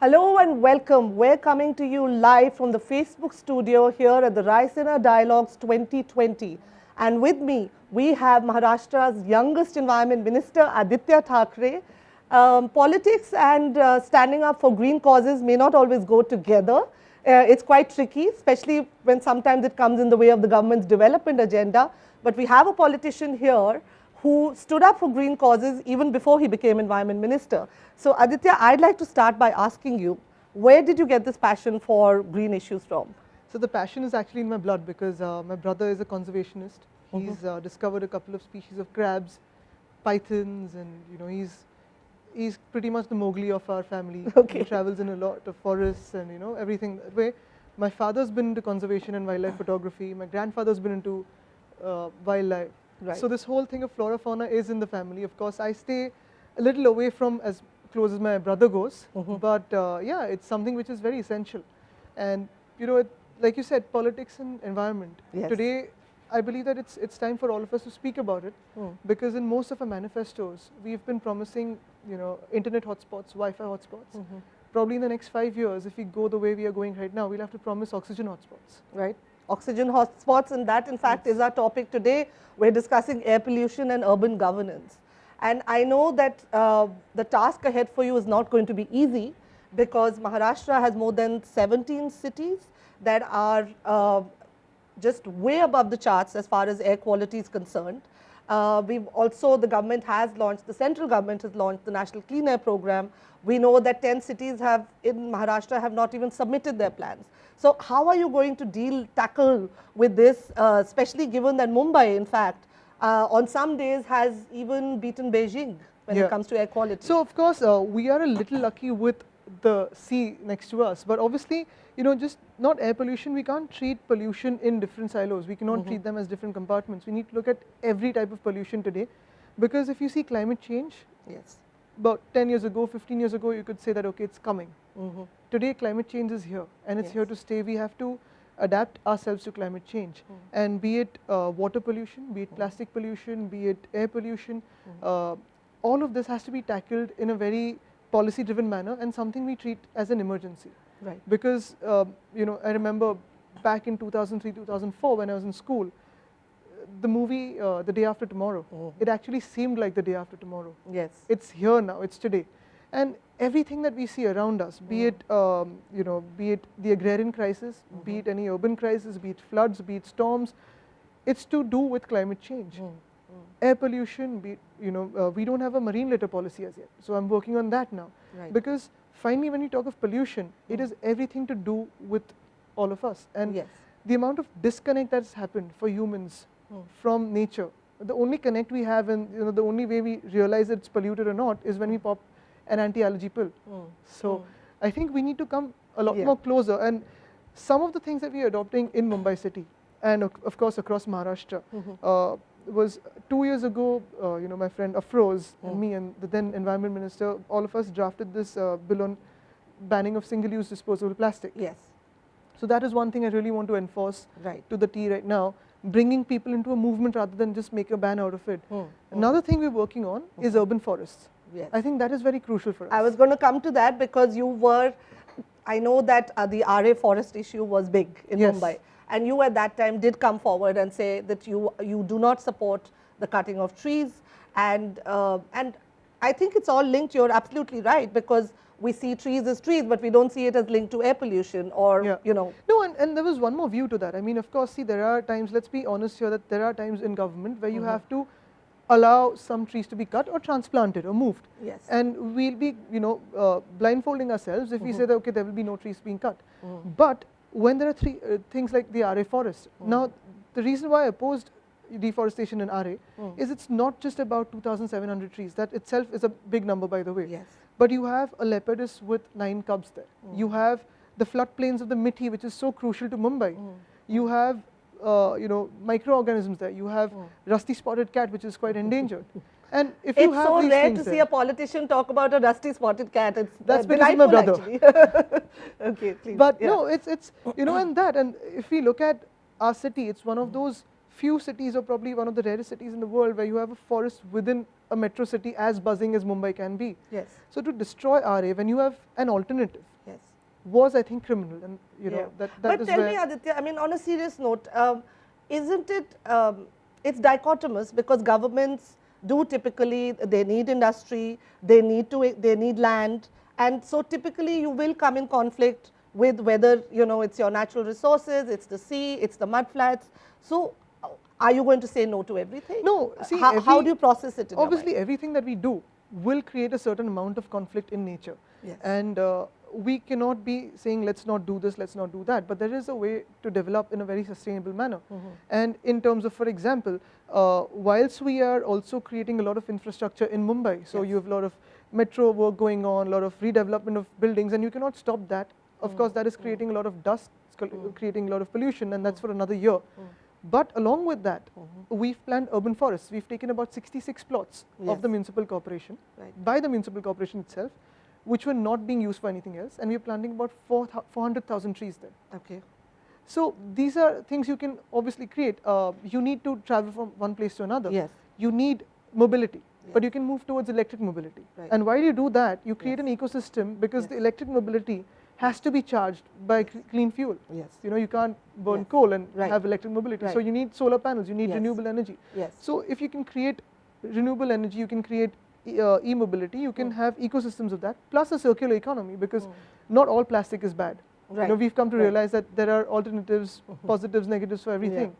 Hello and welcome. We're coming to you live from the Facebook studio here at the Raisina Dialogues 2020. And with me, we have Maharashtra's youngest Environment Minister, Aaditya Thackeray. Politics and standing up for green causes may not always go together. It's quite tricky, especially when sometimes it comes in the way of the government's development agenda. But we have a politician here who stood up for green causes even before he became Environment Minister. So Aaditya, I'd like to start by asking you, where did you get this passion for green issues from? So the passion is actually in my blood because my brother is a conservationist. He's discovered a couple of species of crabs, pythons, and he's pretty much the Mowgli of our family. Okay. He travels in a lot of forests and everything that way. My father's been into conservation and wildlife photography. My grandfather's been into wildlife. Right. So this whole thing of flora fauna is in the family. Of course, I stay a little away from as close as my brother goes, but yeah, it's something which is very essential. And like you said, politics and environment. Yes. Today, I believe that it's time for all of us to speak about it, because in most of our manifestos, we've been promising internet hotspots, Wi-Fi hotspots. Probably in the next 5 years, if we go the way we are going right now, we'll have to promise oxygen hotspots. Right. Oxygen hotspots, and that in fact is our topic today. We're discussing air pollution and urban governance. And I know that the task ahead for you is not going to be easy, because Maharashtra has more than 17 cities that are just way above the charts as far as air quality is concerned. The government has launched, the central government has launched the National Clean Air Program. We know that 10 cities in Maharashtra have not even submitted their plans. So how are you going to tackle with this, especially given that Mumbai, in fact, on some days has even beaten Beijing when it comes to air quality? So of course, we are a little lucky with the sea next to us, but obviously, just not air pollution, we can't treat pollution in different silos. We cannot treat them as different compartments. We need to look at every type of pollution today, because if you see climate change, yes, about 10 years ago, 15 years ago, you could say that, okay, it's coming. Today, climate change is here, and it's here to stay. We have to adapt ourselves to climate change, and be it water pollution, be it plastic pollution, be it air pollution, all of this has to be tackled in a very policy-driven manner, and something we treat as an emergency. right. Because I remember back in 2003, 2004, when I was in school, the movie The Day After Tomorrow, it actually seemed like the day after tomorrow. Yes. It's here now, it's today. And everything that we see around us, be it the agrarian crisis, be it any urban crisis, be it floods, be it storms, it's to do with climate change. Air pollution, we don't have a marine litter policy as yet. So I'm working on that now. Right. Because finally, when you talk of pollution, it is everything to do with all of us. And Yes. the amount of disconnect that's happened for humans from nature, the only connect we have, and the only way we realize it's polluted or not is when we pop an anti-allergy pill. So I think we need to come a lot more closer. And some of the things that we are adopting in Mumbai city, and of course across Maharashtra, was 2 years ago, my friend Afroz and me and the then Environment Minister, all of us drafted this bill on banning of single-use disposable plastic. Yes. So that is one thing I really want to enforce Right. to the T right now, bringing people into a movement rather than just make a ban out of it. Another thing we're working on is urban forests. Yes. I think that is very crucial for us. I was going to come to that, because I know that the RA forest issue was big in Mumbai, and you at that time did come forward and say that you do not support the cutting of trees, and I think it's all linked. You're absolutely right, because we see trees as trees, but we don't see it as linked to air pollution or No, and there was one more view to that. I mean, of course, see, there are times, let's be honest here, that there are times in government where you have to allow some trees to be cut or transplanted or moved. Yes. And we'll be, blindfolding ourselves if we say that, okay, there will be no trees being cut. But when there are things like the RA forest, now the reason why I opposed deforestation in RA is it's not just about 2,700 trees. That itself is a big number, by the way. Yes. But you have a leopardus with 9 cubs there. You have the floodplains of the Mithi, which is so crucial to Mumbai. You have microorganisms there. You have rusty spotted cat, which is quite endangered. And if you have so these rare things to there, see a politician talk about a rusty spotted cat. It's that's because of my brother. Actually. Okay, please. But no, it's and if we look at our city, it's one of those few cities, or probably one of the rarest cities in the world, where you have a forest within a metro city as buzzing as Mumbai can be. Yes. So to destroy RA, when you have an alternative, was, I think, criminal. And you know, that But is tell where me, Aditya, I mean, on a serious note, isn't it, it's dichotomous, because governments do typically, they need industry, they need land, and so typically you will come in conflict with whether, you know, it's your natural resources, it's the sea, it's the mud flats. So are you going to say no to everything? No, see, how do you process it in your obviously mind? everything that we do will create a certain amount of conflict in nature. Yes. And we cannot be saying let's not do this, let's not do that, but there is a way to develop in a very sustainable manner. And in terms of, for example, whilst we are also creating a lot of infrastructure in Mumbai, so you have a lot of metro work going on, a lot of redevelopment of buildings, and you cannot stop that. Of course, that is creating a lot of dust, creating a lot of pollution, and that's for another year. But along with that, we've planned urban forests. We've taken about 66 plots of the municipal corporation, by the municipal corporation itself, which were not being used for anything else, and we're planting about 400,000 trees there. Okay. So these are things you can obviously create. You need to travel from one place to another. Yes. You need mobility, but you can move towards electric mobility. And while you do that, you create an ecosystem, because the electric mobility has to be charged by clean fuel. Yes. You know, you can't burn coal and have electric mobility. So you need solar panels, you need renewable energy. Yes. So if you can create renewable energy, you can create e-mobility, you can have ecosystems of that, plus a circular economy, because not all plastic is bad. You know, we've come to realize that there are alternatives, positives, negatives for everything.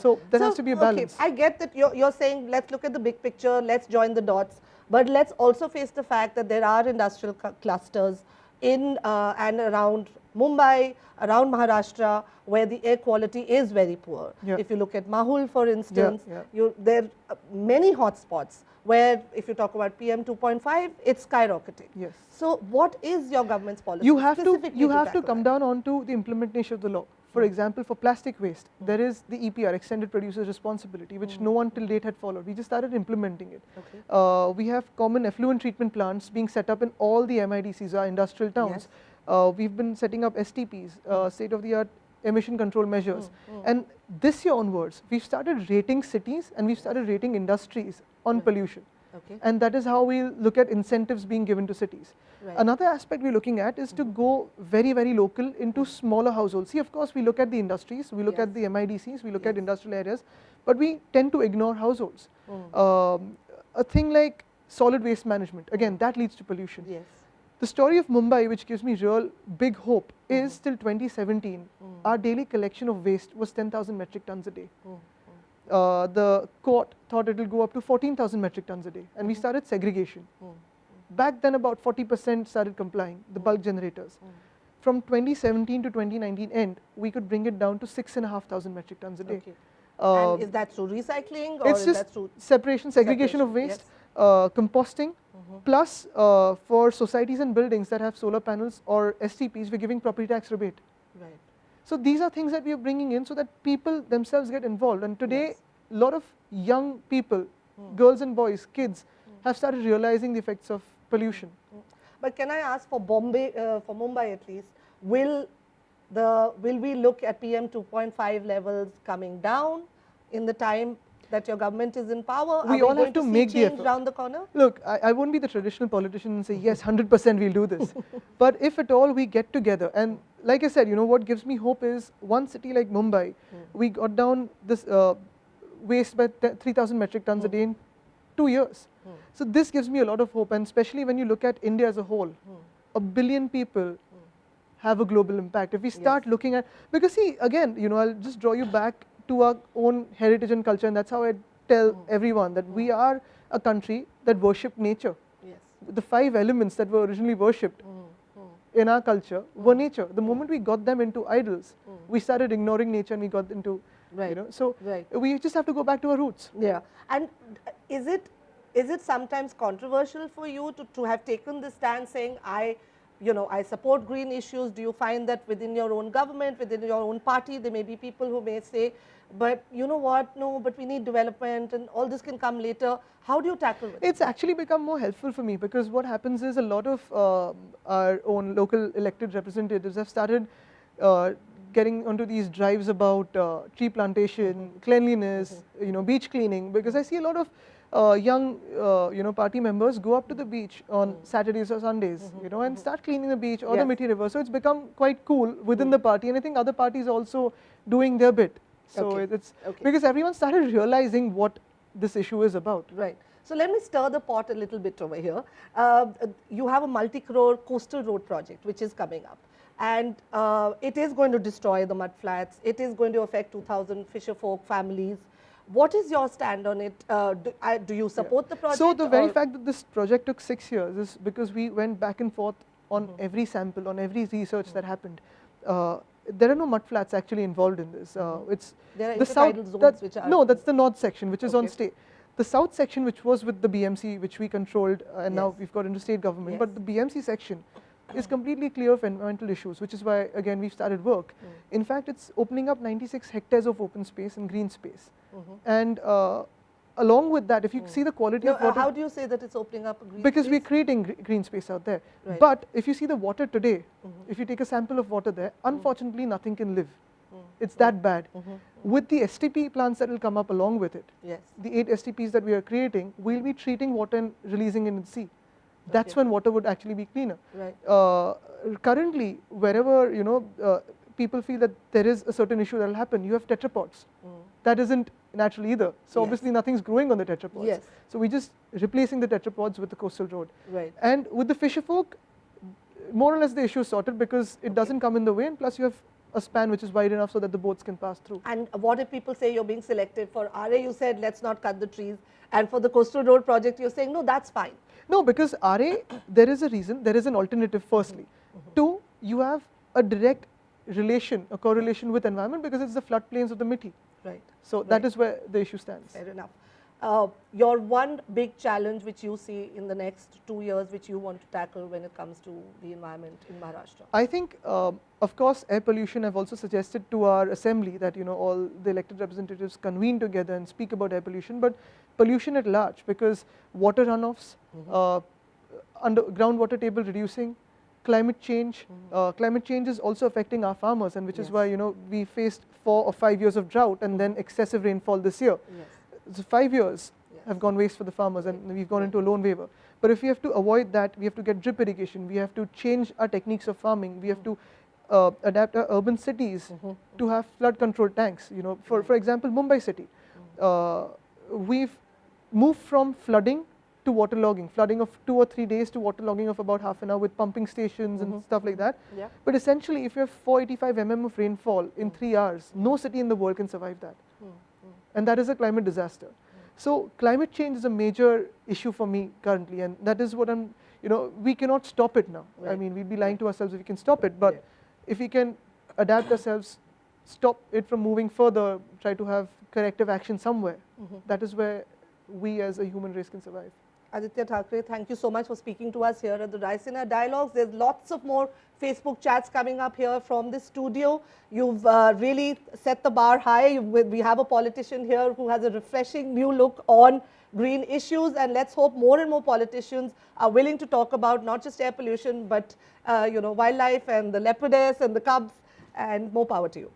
So there has to be a balance. Okay, I get that you're saying let's look at the big picture, let's join the dots, but let's also face the fact that there are industrial clusters in and around Mumbai, around Maharashtra, where the air quality is very poor. If you look at Mahul, for instance, there are many hotspots where, if you talk about PM 2.5, it's skyrocketing. Yes. So what is your government's policy? You have to come down onto the implementation of the law. For example, for plastic waste, there is the EPR, Extended Producer's Responsibility, which no one till date had followed. We just started implementing it. We have common effluent treatment plants being set up in all the MIDCs, our industrial towns. We've been setting up STPs, state-of-the-art emission control measures. And this year onwards, we've started rating cities and we've started rating industries on pollution. And that is how we look at incentives being given to cities. Another aspect we're looking at is to go very, very local into smaller households. See, of course, we look at the industries, we look at the MIDCs, we look at industrial areas, but we tend to ignore households. A thing like solid waste management, again, that leads to pollution. The story of Mumbai, which gives me real big hope, is till 2017, our daily collection of waste was 10,000 metric tons a day. The court thought it will go up to 14,000 metric tons a day, and we started segregation. Back then, about 40% started complying, the bulk generators. From 2017 to 2019 end, we could bring it down to 6,500 metric tons a day. And is that through recycling, or it's is just that through segregation of waste, composting, plus for societies and buildings that have solar panels or STPs, we're giving property tax rebate. So these are things that we are bringing in so that people themselves get involved. And today, a lot of young people, girls and boys, kids, have started realizing the effects of pollution. But can I ask, for Mumbai at least, will we look at PM 2.5 levels coming down in the time that your government is in power? We all have to make the effort. Around the corner? Look, I won't be the traditional politician and say, yes, 100% we'll do this. But if at all we get together, and like I said, you know, what gives me hope is one city like Mumbai, we got down this waste by 3,000 metric tons a day in 2 years. So this gives me a lot of hope, and especially when you look at India as a whole, 1 billion people have a global impact. If we start looking at, because see, again, you know, I'll just draw you back to our own heritage and culture, and that's how I tell everyone that we are a country that worshipped nature. The 5 elements that were originally worshipped in our culture were nature. The moment we got them into idols, we started ignoring nature and we got into, you know, so we just have to go back to our roots. And is it sometimes controversial for you to have taken this stand saying, I support green issues? Do you find that within your own government, within your own party, there may be people who may say, but you know what, no, but we need development and all this can come later. How do you tackle it? It's actually become more helpful for me, because what happens is a lot of our own local elected representatives have started getting onto these drives about tree plantation, cleanliness, beach cleaning, because I see a lot of young, party members go up to the beach on Saturdays or Sundays, and start cleaning the beach or the Mithi River. So it's become quite cool within the party, and I think other parties also doing their bit. So it's because everyone started realizing what this issue is about. Right. So let me stir the pot a little bit over here. You have a multi-crore coastal road project which is coming up, and it is going to destroy the mudflats. It is going to affect 2,000 fisherfolk families. What is your stand on it? Do you support the project? So the very fact that this project took 6 years is because we went back and forth on every sample, on every research that happened. There are no mudflats actually involved in this. It's there are the south. zones which are No, that's the north section, which is on state. The south section, which was with the BMC, which we controlled, and now we've got into state government. But the BMC section is completely clear of environmental issues, which is why again we've started work. In fact, it's opening up 96 hectares of open space and green space. And along with that, if you see the quality of water, how do you say that it's opening up a green because space? we're creating green space out there. But if you see the water today, if you take a sample of water there, unfortunately nothing can live. It's that bad. With the STP plants that will come up along with it, the 8 STPs that we are creating, we'll be treating water and releasing it in the sea. That's when water would actually be cleaner. Currently, wherever people feel that there is a certain issue that will happen, you have tetrapods. That isn't natural either. So obviously nothing's growing on the tetrapods. So we're just replacing the tetrapods with the coastal road. And with the fisherfolk, more or less the issue is sorted because it doesn't come in the way, and plus you have a span which is wide enough so that the boats can pass through. And what if people say you're being selective? For RA you said let's not cut the trees, and for the coastal road project you're saying no, that's fine. No, because RA, there is a reason, there is an alternative firstly. Two, you have a direct relation, a correlation with environment because it's the floodplains of the Mithi. So that is where the issue stands. Fair enough. Your one big challenge which you see in the next 2 years which you want to tackle when it comes to the environment in Maharashtra? I think, of course, air pollution. I've also suggested to our assembly that all the elected representatives convene together and speak about air pollution, but pollution at large, because water runoffs, groundwater table reducing, climate change. Climate change is also affecting our farmers, and which is why we faced 4 or 5 years of drought and then excessive rainfall this year. So 5 years have gone waste for the farmers, and we've gone into a loan waiver. But if we have to avoid that, we have to get drip irrigation, we have to change our techniques of farming, we have to adapt our urban cities to have flood control tanks. For example, Mumbai city, we've moved from flooding to waterlogging, flooding of 2 or 3 days to waterlogging of about half an hour with pumping stations and stuff like that. But essentially, if you have 485 mm of rainfall in 3 hours, no city in the world can survive that. And that is a climate disaster. So climate change is a major issue for me currently, and that is what we cannot stop it now. I mean, we'd be lying to ourselves if we can stop it, but if we can adapt ourselves, stop it from moving further, try to have corrective action somewhere, that is where we as a human race can survive. Aaditya Thackeray, thank you so much for speaking to us here at the Raisina Dialogues. There's lots of more Facebook chats coming up here from the studio. You've really set the bar high. We have a politician here who has a refreshing new look on green issues, and let's hope more and more politicians are willing to talk about not just air pollution, but wildlife and the leopards and the cubs, and more power to you.